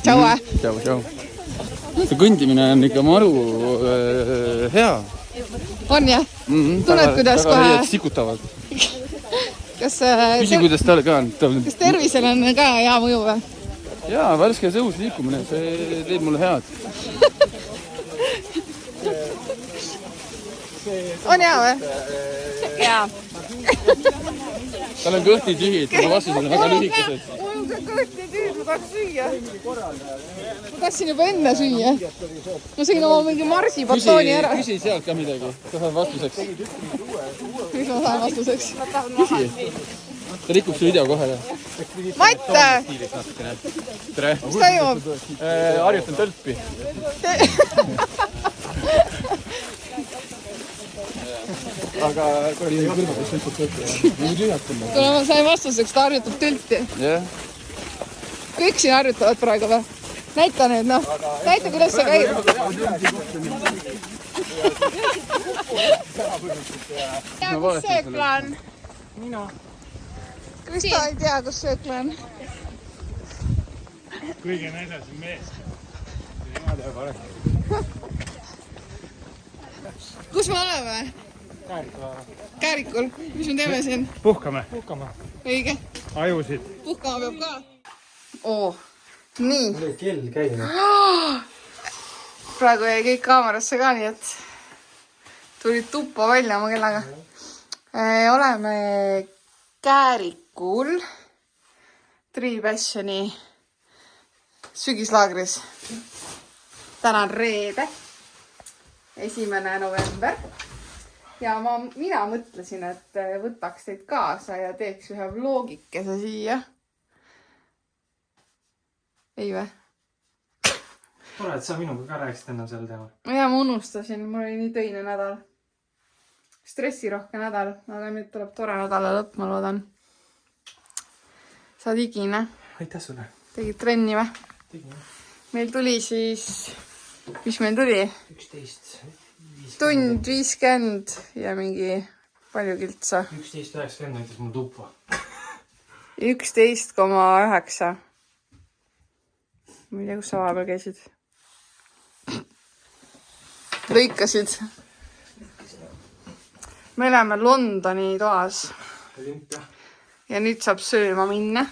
Tšau. Tšau. See kõndimine on ikka maru hea. On jah? Tunned, kuidas kohe... Sikutavad. Küsi, kuidas tal ka on. Kas tervisel on ka hea mõju või? Jaa, värske õhus liikumine, see teeb mulle head. On hea või? Jaa. Tal on kõhti tühid, ma vastused on väga lühikesed. Mul on ka kõhti tühid, ma tahaks süüa. Ma tahtsin juba enne süüa. Ma sõin oma mingi marsipatooni ära. Küsi sealt ka midagi, sa saad vastuseks. Mis ma saan vastuseks? Küsi. Ta rikub su video kohe. Matt! Tere! Mis toimub? Harjutan tölpi. Aga kui oli kõrvades lihtsalt tölpi. Kuna ma sain vastuseks, ta harjutab tölpi. Kõik siin harjutavad praegu või? Näita nüüd, noh. Näita, kuidas see käib. Ja, kus söökla on? Minu. Krista ei tea, kus söökla on. Kõige näidasem mees. Jumad ja parem. Kus me oleme? Käärikul. Mis me teeme siin? Puhkame. Õige. Ajusid. Puhkama peab ka. Nii. Mul ei kell käima. Praegu jäi kõik kaamerasse ka, nii et tulid tuppa välja oma kellaga. Oleme Käärikul Tree Passioni sügislaagris. Täna on reede, 1. november. Ja mina mõtlesin, et võtaks teid kaasa ja teeks ühe vlogikese siia. Ei või? Tore, et sa minuga ka rääkisid enne selle teema. Ja ma unustasin, mul oli nii töine nädal. Stressirohke nädal, aga nüüd tuleb tore nädala lõpp, ma loodan. Sa digine. Aitäh sulle. Tegid trenni või? Tegin. Meil tuli siis... Mis meil tuli? 11. Tund 50 ja mingi palju kiltsa. 11.90 näitas mul tuppa. 11,9. Ma ei tea, kus sa vahepeal käisid. Lõikasid. Me oleme Londoni toas. Ja nüüd saab sööma minna.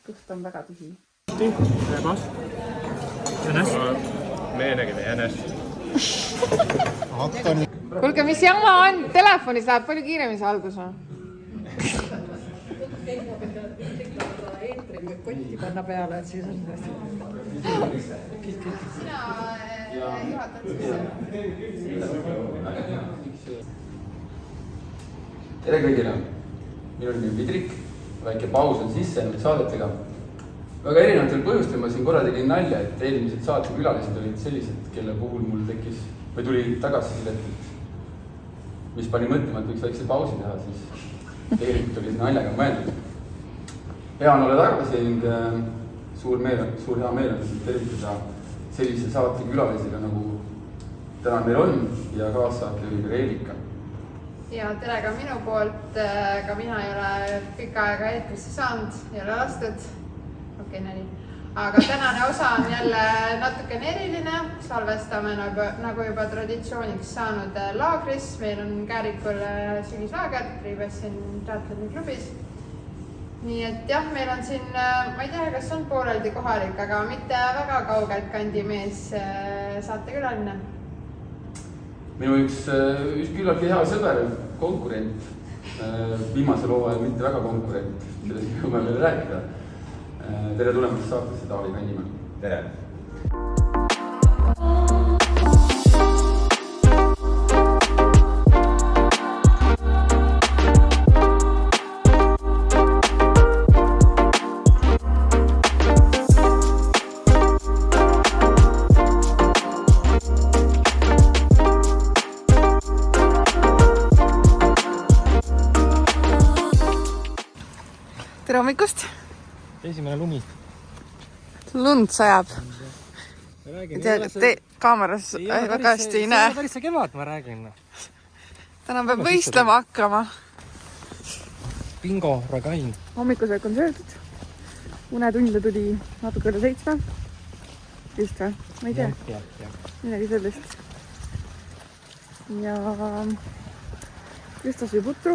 Kõht on väga tühi. Rebas. Jänes. Me nägime Jänes. Kuulge, mis jama on? Telefonis läheb palju kiiremini see algus või? Kotti panna peale, et siis on Tere kõigile! Minu nimi on Vidrik, väike paus on sisse nüüd saadetega. Väga erinevatel põhjustel ma siin korra tegin nalja, et eelmised saate külalised olid sellised, kelle puhul mul tekkis või tuli tagasisidet, mis pani mõtlema, et võiks väikse pausi teha, siis tegelikult oli see naljaga mõeldud. Hea on olla tagasi ning suur hea meel on tervitada sellise saate külalisiga, nagu täna meil on ja kaassaatejuhiga Reelika. Ja tere ka minu poolt, ka mina ei ole pikka aega eetrisse saanud, ei ole lastud. Okei, nali. Aga tänane osa on jälle natukene eriline. Salvestame nagu juba traditsiooniks saanud laagris. Meil on Käärikul sügislaager Tree Passioni triatloni klubis. Nii et jah, meil on siin, ma ei tea, kas on pooleldi kohalik, aga mitte väga kaugelt kandimees saatekülaline. Minu üks küllaltki hea sõber, konkurent, viimasel hooajal mitte väga konkurent, sellest me võime veel rääkida. Tere tulemast saatesse, Taavi Kannimäe. Tere! Tere hommikust! Esimene lumi. Lund sajab. Kaameras väga hästi ei näe. See on päris see kevad, ma räägin. Täna peab võistlema hakkama. Bingo, ragain. Hommikusöök on söödud. Unetunde tuli natuke üle 7. vist või? Ma ei tea. Midagi sellist. Ja Kristas või putru.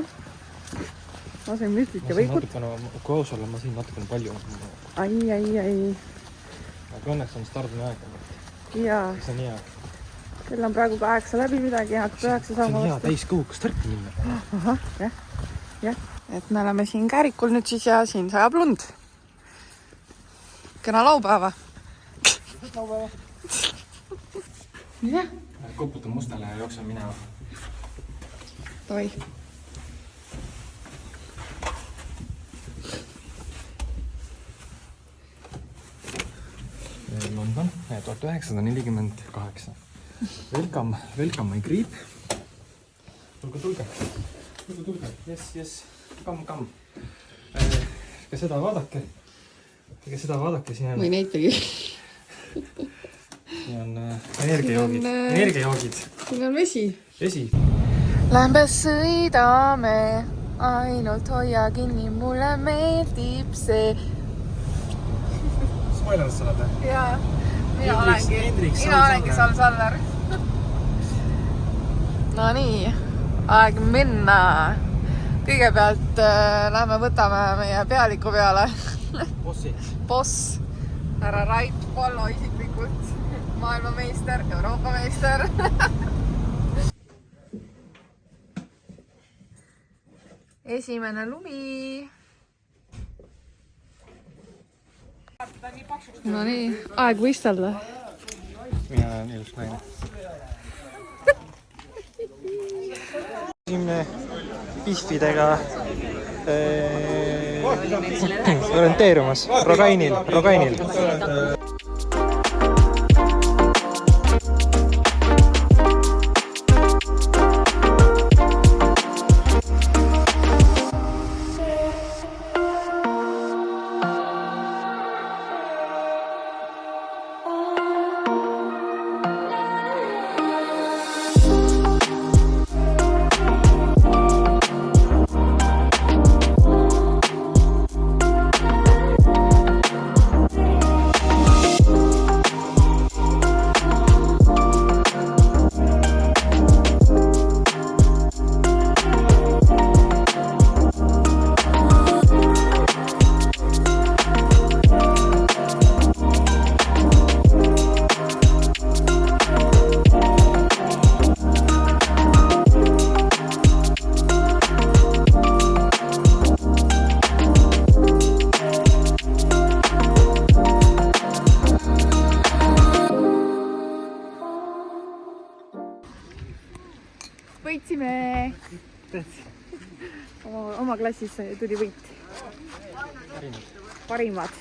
Ma sain müslit ja võikut. Kui aus olla, ma siin natukene palju. Ai. Aga õnneks on stardini aeg. Jaa. See on hea. Kell on praegu 8 läbi midagi ja 9 saama vastu. See on hea täiskõuga starti minna. Ahah, jah. Et me oleme siin Käärikul nüüd siis ja siin sajab lund. Kena laupäeva. Jah. Koputan mustale ja jooksen minema. Toi. London 1948. Welcome my creep. Tulge. Yes. Come. Ka seda vaadake. Siin on... Või neid tegi. Siin on energiajoogid. Siin on vesi. Lämbe sõidame, ainult hoia kinni, mulle meeldib see. Spoilerid sa oled? Jaa, mina olengi Saul-Saller. No nii, aeg minna. Kõigepealt lähme võtame meie pealiku peale. Boss, härra Rait Pollo isiklikult. Maailmameister, Euroopa meister. Esimene lumi. No nii, aeg võistelda. Mina olen ilus naine. Siin pihvidega orienteerumas. Rogainil. Võitsime. Oma klassis tuli võit. Parimad.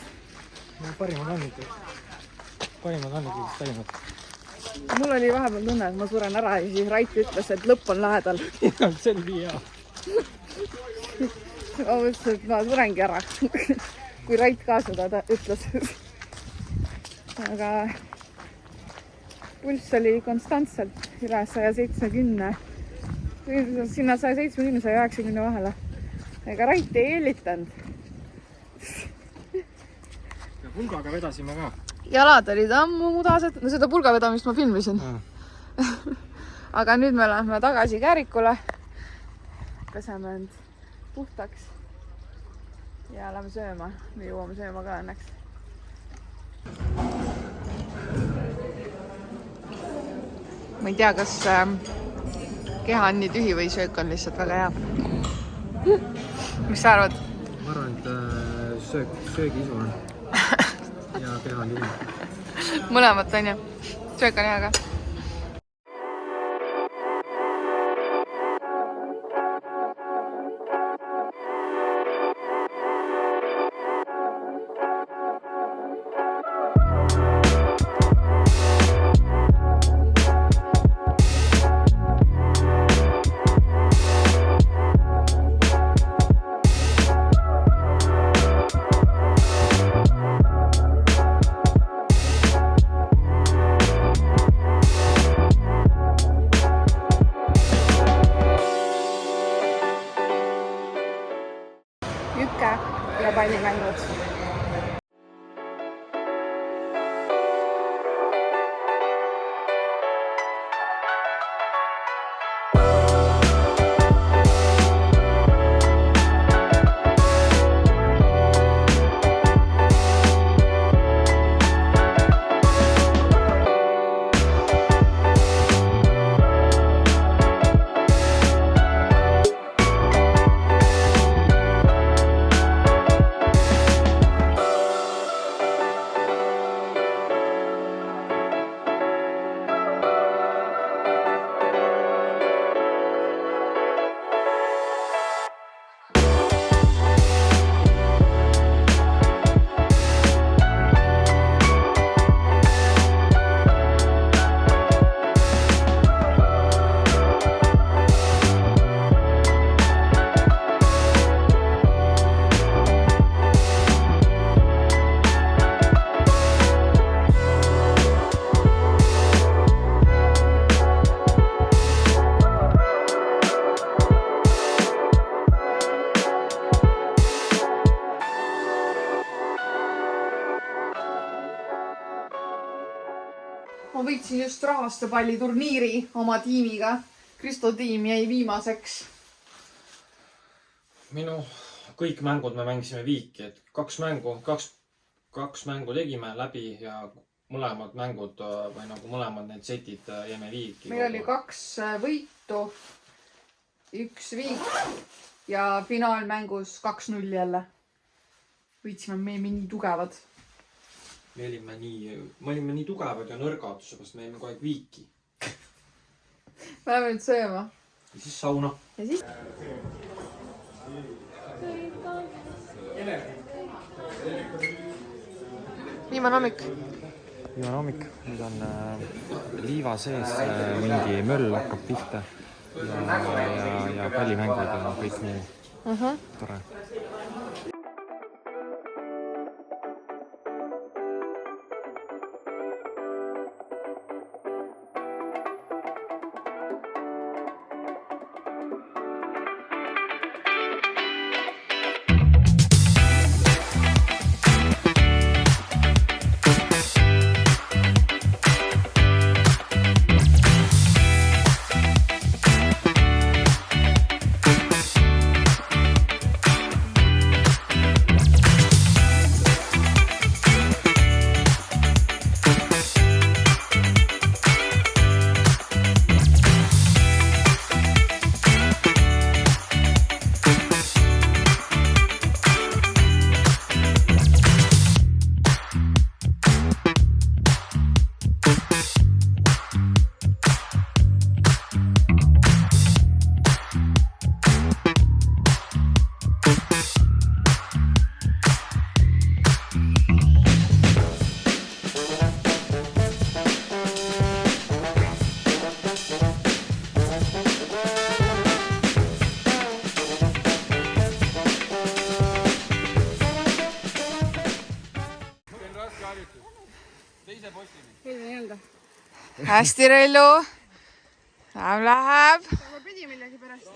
Parimad on ikka parimad. Mul oli vahepeal tunne, et ma suren ära ja siis Rait ütles, et lõpp on lähedal. See oli hea. Ma mõtlesin, et ma surengi ära, kui Rait ka seda ütles. Aga pulss oli konstantselt üle 170. Sinna 170-190 vahele. Ega Rait ei eelitanud. Ja pulgaga vedasime ka. Jalad olid ammu mudased. No seda pulga vedamist ma filmisin. Aga nüüd me lähme tagasi Käärikule. Peseme end puhtaks. Ja lähme sööma. Me jõuame sööma ka õnneks. Ma ei tea, kas keha on nii tühi või söök on lihtsalt väga hea. Mis sa arvad? Ma arvan, et söögi isu on. Ja keha on juhi. Mõlemat on ju. Söök on hea ka. Jükke ja pallimängud. ma võitsin just rahvastepalli turniiri oma tiimiga. Kristo tiim jäi viimaseks. Minu kõik mängud me mängisime viiki, et kaks mängu tegime läbi ja mõlemad mängud või nagu mõlemad need setid jäime viiki. Meil oli 2 võitu, 1 viik ja finaalmängus 2-0 jälle. Võitsime, me olime nii tugevad. Me olime nii tugevad ja nõrgad, seepärast me jäime kogu aeg viiki. Me läheme nüüd sööma. Ja siis sauna. Ja siis... Viimane hommik. Viimane hommik. Nüüd on liiva sees mingi möll hakkab pihta ja pallimängud ja kõik muu tore. Hästi, Rellu. Läheb. Ma pidi millegi pärast.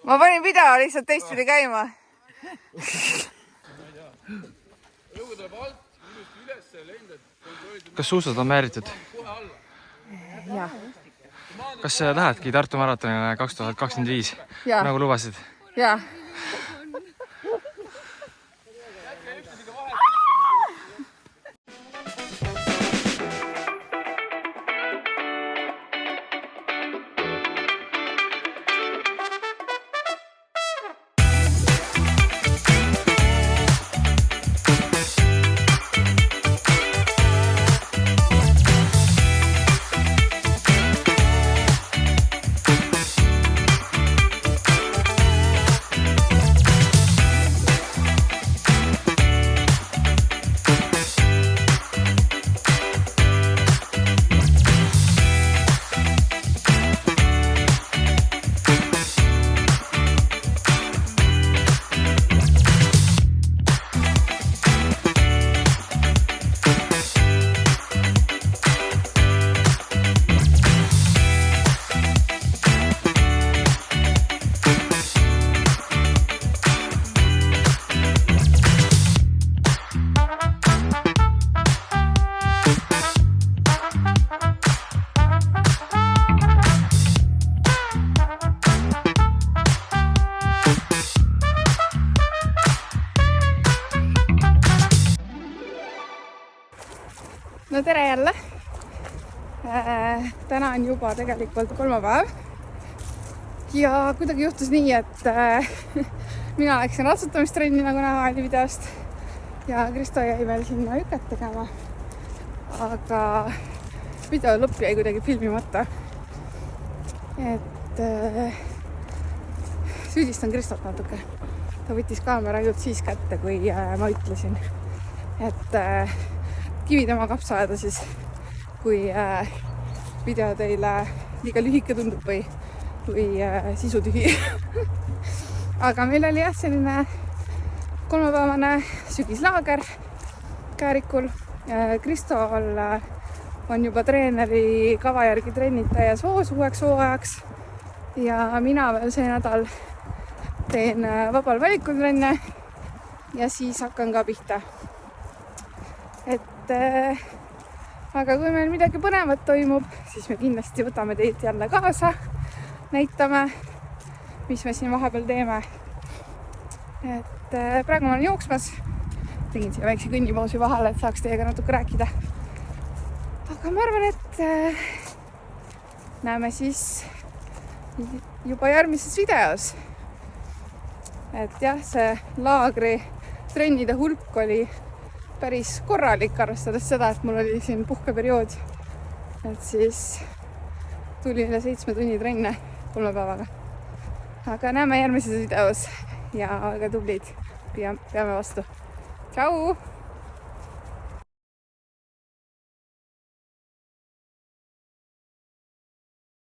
Ma panin video lihtsalt teistpidi käima. Kas suusad on määritud? Jah. Kas lähedki Tartu maratonile 2025, nagu lubasid? Jah. No tere jälle. Täna on juba tegelikult kolmapäev. Ja kuidagi juhtus nii, et mina läksin ratsutamistrenne, nagu näha oli videost. Ja Kristo jäi veel sinna üket tegema. Aga video lõpp jäi kuidagi filmimata. Et süüdistan Kristot natuke. Ta võttis kaamera just siis kätte, kui ma ütlesin, et kivi tema kapsa ajada siis, kui video teile liiga lühike tundub või sisutühi. Aga meil oli jah selline kolmapäevane sügislaager Käärikul. Kristol on juba treeneri kava järgi trennid täies hoos uueks hooajaks ja mina veel see nädal teen vabal valikul trenne ja siis hakkan ka pihta. Et aga kui meil midagi põnevat toimub, siis me kindlasti võtame teid jälle kaasa, näitame, mis me siin vahepeal teeme. Et praegu ma olen jooksmas, tegin siia väikse kõnnipausi vahele, et saaks teiega natuke rääkida. Aga ma arvan, et näeme siis juba järgmises videos. Et jah, see laagri trennide hulk oli päris korralik, arvestades seda, et mul oli siin puhkeperiood. Et siis tuli üle 7 tunni trenne 3 päevaga. Aga näeme järgmises videos ja väga tublid. Peame vastu. Tšau!